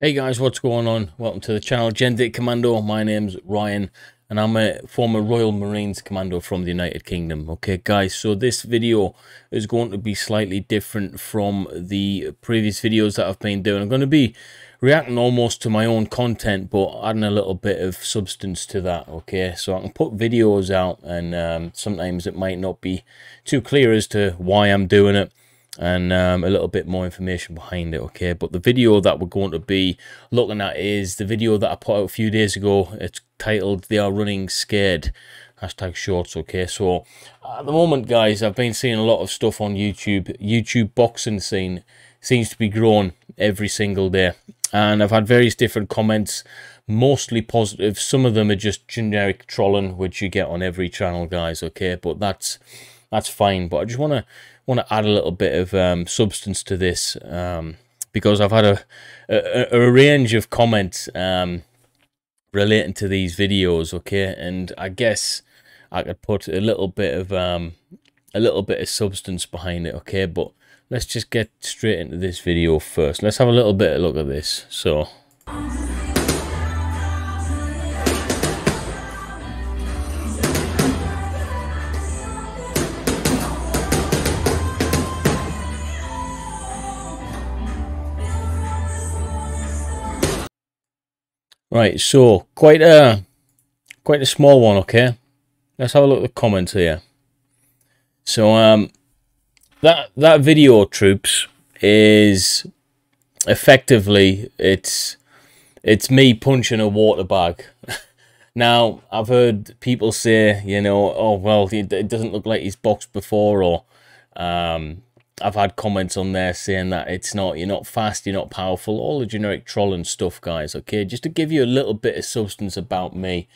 Hey guys, what's going on? Welcome to the channel, Dit Commando. My name's Ryan, and I'm a former Royal Marines Commando from the United Kingdom. Okay, guys, so this video is going to be slightly different from the previous videos that I've been doing. I'm going to be reacting almost to my own content, but adding a little bit of substance to that. Okay, so I can put videos out, and sometimes it might not be too clear as to why I'm doing it, and a little bit more information behind it. Okay, but the video that we're going to be looking at is the video that I put out a few days ago. It's titled "They Are Running Scared" hashtag shorts. Okay, so at the moment, guys, I've been seeing a lot of stuff on YouTube boxing scene seems to be growing every single day, and I've had various different comments, mostly positive. Some of them are just generic trolling, which you get on every channel, guys. Okay, but that's fine. But I just want to add a little bit of substance to this, because I've had a range of comments relating to these videos. Okay, and I guess I could put a little bit of substance behind it. Okay, but let's just get straight into this video first. Let's have a little bit of a look at this. So. Right, so quite a small one. Okay, let's have a look at the comments here. So that video, troops, is effectively it's me punching a water bag. Now, I've heard people say, oh well, it doesn't look like he's boxed before, or I've had comments on there saying that you're not fast, you're not powerful, all the generic trolling stuff, guys. Okay, just to give you a little bit of substance about me.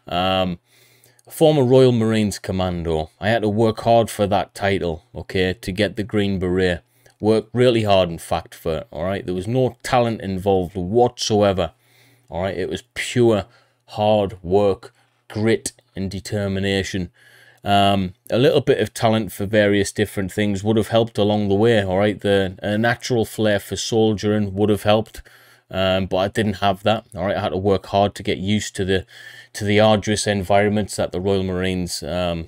Former Royal Marines Commando. I had to work hard for that title, okay, to get the Green Beret. Worked really hard, in fact, for it, alright? There was no talent involved whatsoever, alright? It was pure hard work, grit, and determination. A little bit of talent for various different things would have helped along the way, alright? A natural flair for soldiering would have helped. But I didn't have that. All right, I had to work hard to get used to the arduous environments that the Royal Marines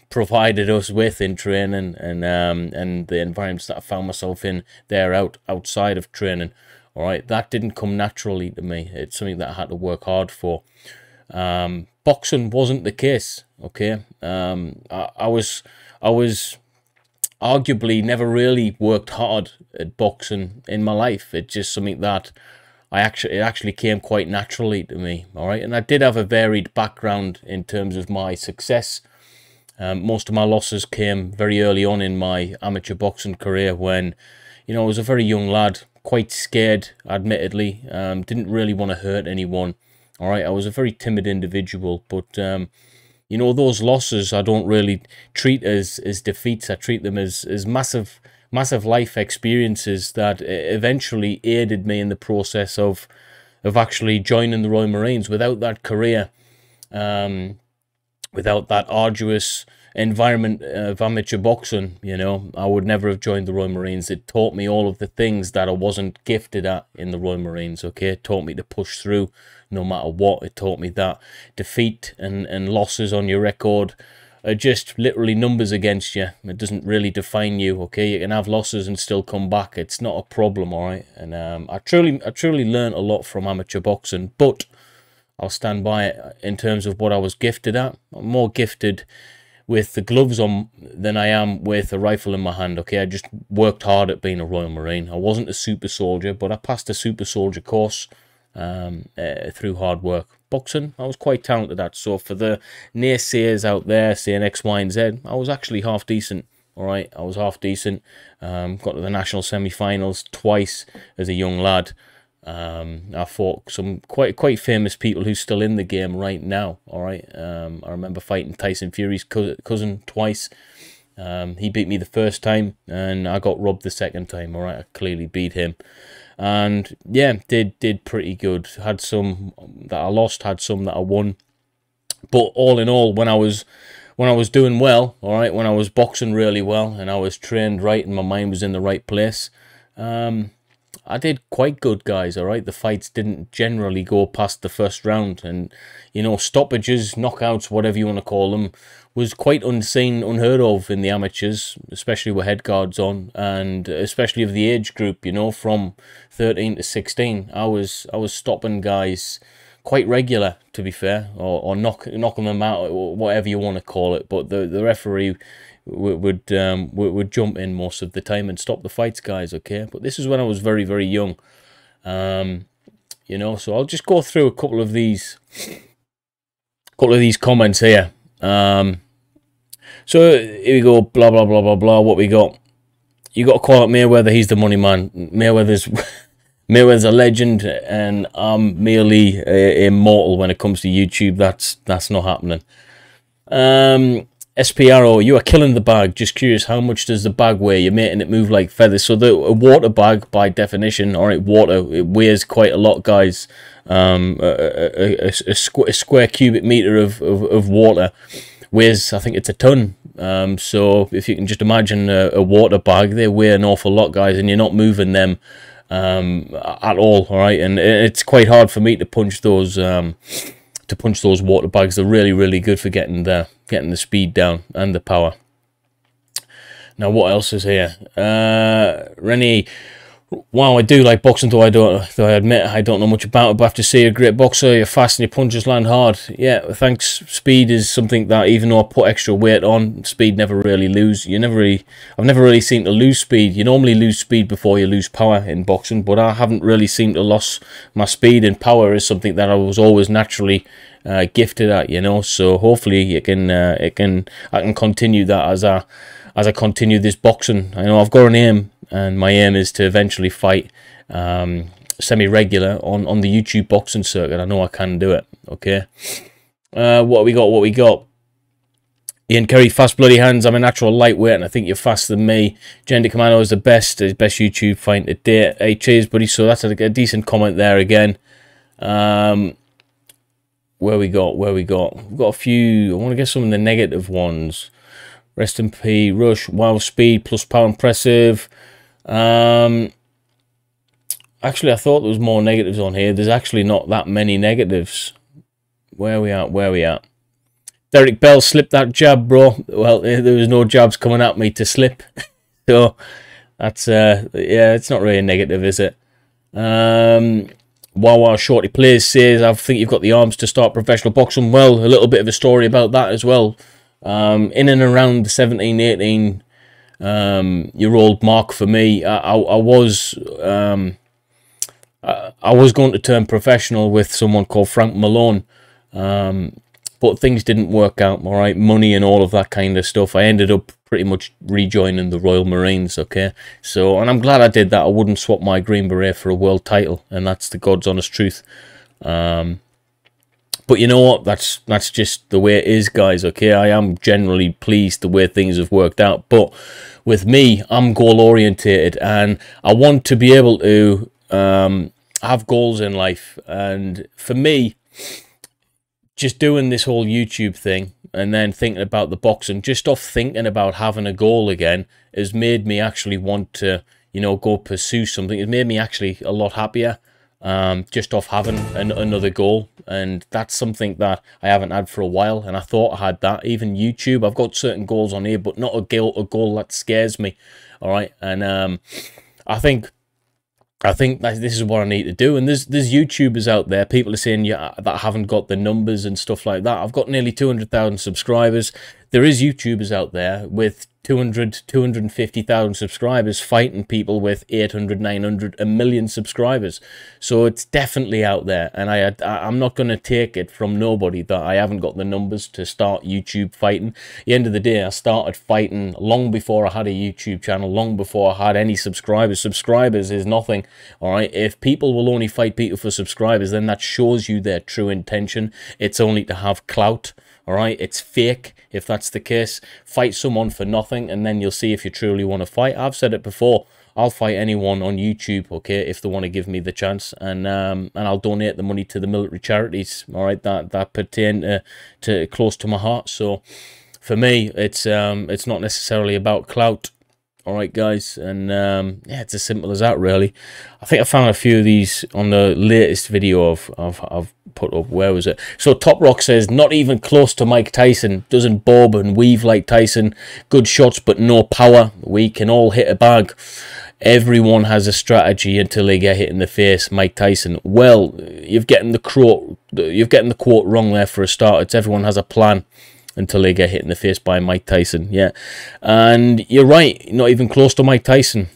provided us with in training, and the environments that I found myself in there outside of training. All right, that didn't come naturally to me. It's something that I had to work hard for. Boxing wasn't the case. Okay, I was arguably never really worked hard at boxing in my life. It's just something that it actually came quite naturally to me. All right, and I did have a varied background in terms of my success. Most of my losses came very early on in my amateur boxing career, when I was a very young lad, quite scared, admittedly. Didn't really want to hurt anyone. All right, I was a very timid individual, but those losses I don't really treat as defeats. I treat them as massive life experiences that eventually aided me in the process of actually joining the Royal Marines. Without that career, without that arduous environment of amateur boxing, I would never have joined the Royal Marines. It taught me all of the things that I wasn't gifted at in the Royal Marines. Okay, it taught me to push through no matter what. It taught me that defeat and losses on your record are just literally numbers against you. It doesn't really define you. Okay, you can have losses and still come back. It's not a problem. All right, and I truly learned a lot from amateur boxing, but I'll stand by it in terms of what I was gifted at. I'm more gifted with the gloves on than I am with a rifle in my hand. Okay, I just worked hard at being a Royal Marine. I wasn't a super soldier, but I passed a super soldier course through hard work. Boxing, I was quite talented at. So for the naysayers out there saying X, Y, and Z, I was actually half decent. All right, I was half decent. Got to the national semi-finals twice as a young lad. I fought some quite famous people who's still in the game right now. All right, I remember fighting Tyson Fury's cousin twice. He beat me the first time, and I got robbed the second time. All right, I clearly beat him, and yeah, did pretty good. Had some that I lost, had some that I won, but all in all, when I was doing well, all right, when I was boxing really well, and I was trained right, and my mind was in the right place, I did quite good, guys, all right? The fights didn't generally go past the first round, and, you know, stoppages, knockouts, whatever you want to call them, was quite unseen, unheard of in the amateurs, especially with head guards on, and especially of the age group, you know, from 13 to 16. I was stopping guys quite regular, to be fair, or knocking them out, or whatever you want to call it, but the referee would jump in most of the time and stop the fights, guys, okay? But this is when I was very, very young, you know, so I'll just go through a couple of these comments here. So here we go, blah, blah, blah, blah, blah, what we got? You got to call out Mayweather, he's the money man. Mayweather's a legend, and I'm merely immortal when it comes to YouTube. That's not happening. SPRO, you are killing the bag. Just curious, how much does the bag weigh? You're making it move like feathers. So a water bag, by definition, all right, water, it weighs quite a lot, guys. A square cubic meter of water weighs, I think it's a ton. So if you can just imagine a water bag, they weigh an awful lot, guys, and you're not moving them at all right? And it's quite hard for me to punch those water bags. They're really, really good for getting the speed down and the power. Now, what else is here? Rennie, wow, I do like boxing, though I admit I don't know much about it, but I have to say you're a great boxer. You're fast and your punches land hard. Yeah, thanks. Speed is something that, even though I put extra weight on, speed never really lose. I've never really seemed to lose speed. You normally lose speed before you lose power in boxing, but I haven't really seemed to lose my speed, and power is something that I was always naturally gifted at, you know. So hopefully I can continue that as I continue this boxing. I know I've got an aim, and my aim is to eventually fight semi-regular on the YouTube boxing circuit. I know I can do it, okay? What we got? Ian Curry, fast bloody hands. I'm a natural lightweight, and I think you're faster than me. Dit Commando is the best YouTube fight to date. Hey, cheers, buddy. So that's a decent comment there again. Where we got? We've got a few. I want to get some of the negative ones. Rest in peace, Rush. Wow, speed plus power, impressive. Actually, I thought there was more negatives on here. There's actually not that many negatives. Where we at? Derek Bell slipped that jab, bro. Well, there was no jabs coming at me to slip. So that's yeah, it's not really a negative, is it? Wow, Shorty Plays says, I think you've got the arms to start professional boxing. Well, a little bit of a story about that as well. In and around the 17, 18 year old mark for me, I was going to turn professional with someone called Frank Malone, but things didn't work out, all right, money and all of that kind of stuff. I ended up pretty much rejoining the Royal Marines, okay? So, and I'm glad I did that. I wouldn't swap my Green Beret for a world title, and that's the God's honest truth. But you know what? That's just the way it is, guys, okay? I am generally pleased the way things have worked out. But with me, I'm goal-orientated, and I want to be able to have goals in life. And for me, just doing this whole YouTube thing and then thinking about the boxing, just off thinking about having a goal again, has made me actually want to, you know, go pursue something. It's made me actually a lot happier. Just off having another goal, and that's something that I haven't had for a while, and I thought I had that. Even YouTube, I've got certain goals on here, but not a goal that scares me, all right? And I think that this is what I need to do. And there's YouTubers out there, people are saying, yeah, that haven't got the numbers and stuff like that. I've got nearly 200,000 subscribers. There is YouTubers out there with 250,000 subscribers fighting people with 800, 900, a million subscribers. So it's definitely out there, and I'm not going to take it from nobody that I haven't got the numbers to start YouTube fighting. At the end of the day, I started fighting long before I had a YouTube channel, long before I had any subscribers. Subscribers is nothing, all right? If people will only fight people for subscribers, then that shows you their true intention. It's only to have clout. All right, it's fake if that's the case. Fight someone for nothing, and then you'll see if you truly want to fight. I've said it before. I'll fight anyone on YouTube, okay, if they want to give me the chance, and I'll donate the money to the military charities, all right, that pertain to close to my heart. So for me, it's not necessarily about clout. All right, guys, and yeah, it's as simple as that, really. I think I found a few of these on the latest video I've put up. Where was it? So Top Rock says, not even close to Mike Tyson. Doesn't bob and weave like Tyson. Good shots, but no power. We can all hit a bag. Everyone has a strategy until they get hit in the face. Mike Tyson. Well, you've getting the quote wrong there for a start. It's everyone has a plan until they get hit in the face by Mike Tyson. Yeah, and you're right, not even close to Mike Tyson.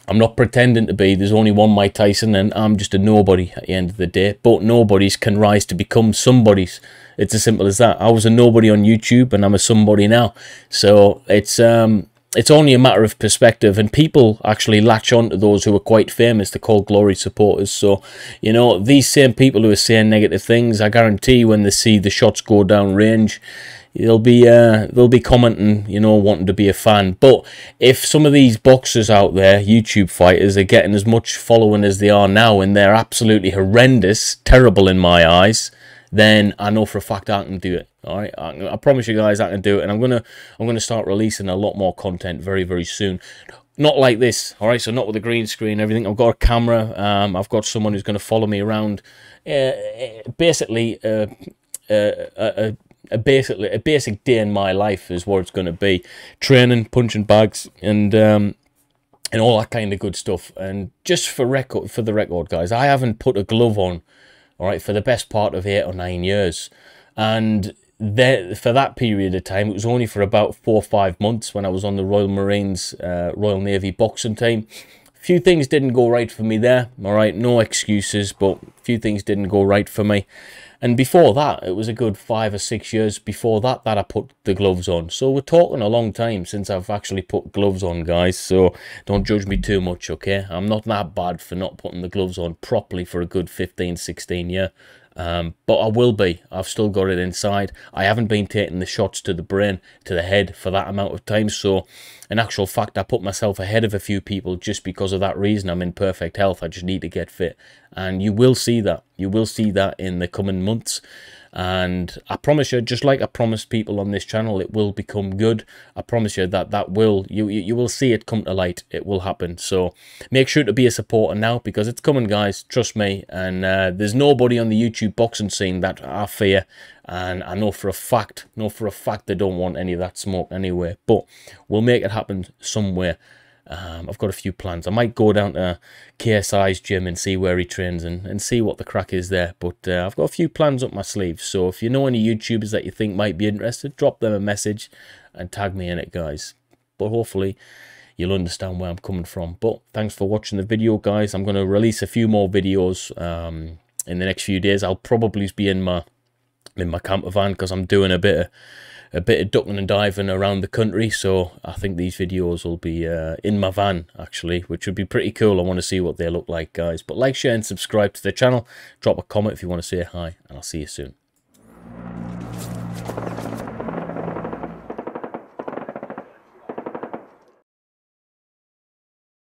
I'm not pretending to be. There's only one Mike Tyson, and I'm just a nobody at the end of the day. But nobodies can rise to become somebodies. It's as simple as that. I was a nobody on YouTube, and I'm a somebody now. So it's only a matter of perspective, and people actually latch on to those who are quite famous. They're called glory supporters. So, you know, these same people who are saying negative things, I guarantee when they see the shots go down range, they'll be commenting, you know, wanting to be a fan. But if some of these boxers out there, YouTube fighters, are getting as much following as they are now, and they're absolutely horrendous, terrible in my eyes, then I know for a fact I can do it. All right, I promise you guys I can do it, and I'm gonna start releasing a lot more content very, very soon. Not like this, all right. So not with a green screen, everything. I've got a camera. I've got someone who's going to follow me around. Basically, a basic day in my life is what it's going to be. Training, punching bags, and all that kind of good stuff. And just for the record, guys, I haven't put a glove on, all right, for the best part of 8 or 9 years. And for that period of time, it was only for about 4 or 5 months when I was on the Royal Marines, Royal Navy boxing team. A few things didn't go right for me there, all right, no excuses, but a few things didn't go right for me. And before that, it was a good 5 or 6 years before that I put the gloves on. So we're talking a long time since I've actually put gloves on, guys. So don't judge me too much, okay? I'm not that bad for not putting the gloves on properly for a good 15, 16 year. But I will be. I've still got it inside. I haven't been taking the shots to the brain, to the head for that amount of time. So in actual fact, I put myself ahead of a few people just because of that reason. I'm in perfect health. I just need to get fit. And you will see that. You will see that in the coming months. And I promise you, just like I promised people on this channel, it will become good. I promise you that you will see it come to light. It will happen. So make sure to be a supporter now, because it's coming, guys. Trust me. And there's nobody on the YouTube boxing scene that I fear. And I know for a fact, they don't want any of that smoke anyway. But we'll make it happen somewhere. I've got a few plans. I might go down to KSI's gym and see where he trains and see what the crack is there. But I've got a few plans up my sleeve. So if you know any YouTubers that you think might be interested, drop them a message and tag me in it, guys. But hopefully you'll understand where I'm coming from. But thanks for watching the video, guys. I'm going to release a few more videos in the next few days. I'll probably be in my camper van because I'm doing a bit of ducking and diving around the country. So I think these videos will be in my van, actually, which would be pretty cool. I want to see what they look like, guys. But like, share and subscribe to the channel. Drop a comment if you want to say hi, and I'll see you soon.